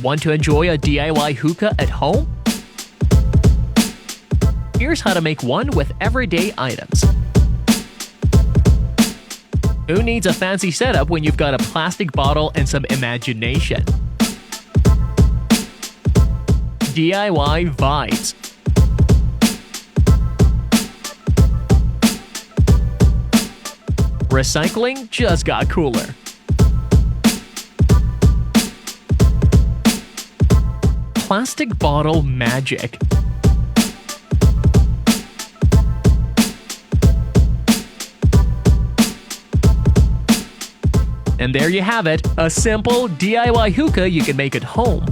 Want to enjoy a DIY hookah at home? Here's how to make one with everyday items. Who needs a fancy setup when you've got a plastic bottle and some imagination? DIY vibes. Recycling just got cooler. Plastic bottle magic. And there you have it, a simple DIY hookah you can make at home.